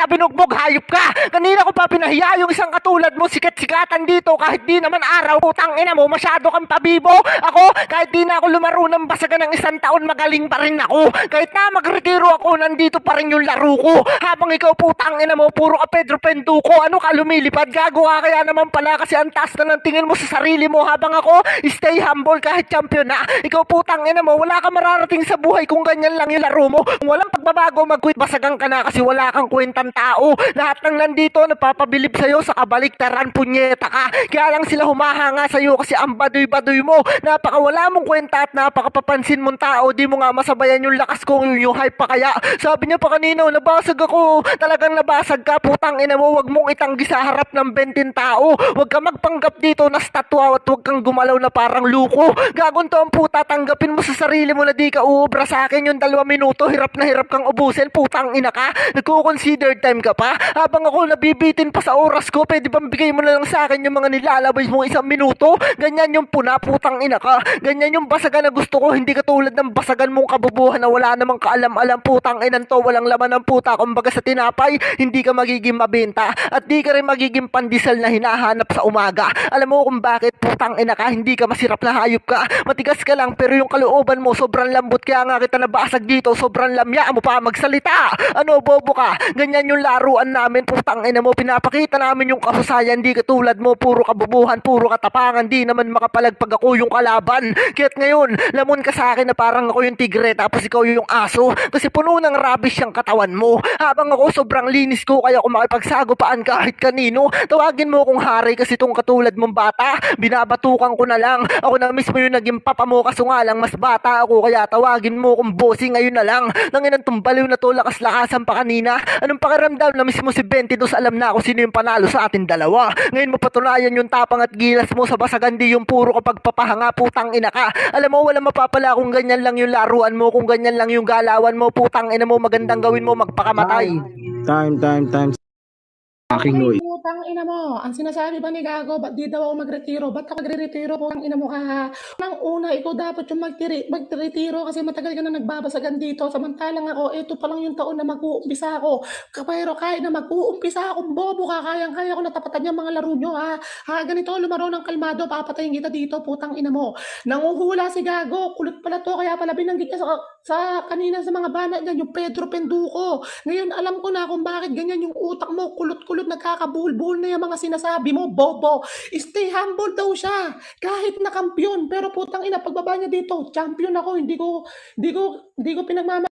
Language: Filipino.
binugbog, hayop ka. Kanina ko pa pinahiya yung isang katulad mo, sikat-sikatan dito kahit di naman araw. Putang ina mo, masyado kang pabibo. Ako, kahit di na ako lumaro ng basagan ng isang taon, magaling pa rin ako. Kahit na magretiro ako, nandito pa rin yung laro ko. Habang ikaw, putang ina mo, puro ka Pedro Penduko. Ano ka lumilipad? Gago ka kaya naman pala kasi ang taas na ng tingin mo sa sarili mo. Habang ako, stay humble kahit champion na. Ikaw, putang ina mo, wala ka mararating sa buhay kung ganyan lang yung laro mo. Kung walang pagbabago, mag-quit, basagan ka na kasi wala kang kwentang tao. Lahat ng nandito napapabilib sa'yo sa kabaliktaran, punyeta ka. Kaya lang sila humahanga sa'yo kasi ang baduy-baduy mo. Napakawala mong kwenta at napakapapansin mong tao. Di mo nga masabayan yung lakas ko, yung hype pa kaya. Sabi niya pa kanina, nabasag ako. Talagang nabasag ka, putang ina mo. Huwag mong itanggi sa harap ng 20 tao. Huwag ka magpanggap dito na statwa at huwag kang gumalaw na parang luko. Gagon to ang puta, tanggapin mo sa sarili mo na di ka uubra sa akin yung 2 minuto. Hirap na hirap kang ubusin, putang ina ka. Nagko-consider time ka pa? Habang ako nabibitin pa sa oras ko, pwede bang bigay mo na lang sa akin yung mga nilalabay mo 1 minuto? Ganyan yung puna, putang ina ka. Ganyan yung basagan na gusto ko, hindi katulad ng basagan mong kabubuhan na wala namang kaalam-alam, putang inan to, walang laman ng puta. Kumbaga sa tinapay, hindi ka magiging mabenta at di ka rin magiging pandesal na hinahanap sa umaga. Alam mo kung bakit, putang ina ka, hindi ka masirap na hayop ka. Matigas ka lang pero yung kalooban mo sobrang lambot, kaya nga kita nabasag dito, sobrang lamya mo pa magsalita. Ano, bobo ka? Ganyan yung laruan namin, putang ina mo, pinapakita namin yung kahusayan, di katulad mo, puro kabubuhan, puro katapangan, di naman makapalagpag ako yung kalaban. Kaya't ngayon, lamon ka sa akin na parang ako yung tigre tapos ikaw yung aso, kasi puno ng rubbish yung katawan mo. Habang ako sobrang linis ko, kaya kung makipagsagupaan kahit kanino, tawagin mo akong hari kasi tong katulad mong bata, binabatukan ko na lang. Ako na mismo yung naging papa mo, kaso nga lang mas bata ako, kaya tawagin mo akong bossy ngayon na lang. Nanginang tumbaliw na to, lakas-lakasan pa kanina. Anong pakiramdam na mismo si 22 alam na ako sino yung panalo sa atin dalawa. Ngayon mo patunayan yung tapang at gilas mo sa basagan, di yung puro kapag papahanga, putang ina ka. Alam mo, wala mapapala kung ganyan lang yung laruan mo, kung ganyan lang yung galawan mo, putang ina mo, magandang gawin mo, magpakamatay. Time. Aking noy. Putang ina mo, ang sinasabi ba ni Gago, ba't di daw ako magretiro? Ba't ako magre-retiro? Putang ina mo ka ha? Nang una, ikaw dapat yung magretiro kasi matagal ka na nagbabasagan dito. Samantalang ako, ito pa lang yung taon na mag-uumpisa ako. Pero kahit na mag-uumpisa akong bobo ka, kayang-kaya ko natapatan yung mga laro nyo ha. Ganito, lumaro ng kalmado, papatayin kita dito, putang ina mo. Nanguhula si Gago, kulit pala to, kaya pala binanggit niya sa kanina sa mga banat niya, yung Pedro Penduko. Ngayon, alam ko na kung bakit ganyan yung utak mo, kulot-kulot, nagkakabulbul na yung mga sinasabi mo, bobo. Stay humble daw siya, kahit na kampiyon. Pero putang ina, pagbaba niya dito, champion ako, hindi ko pinagmamahal.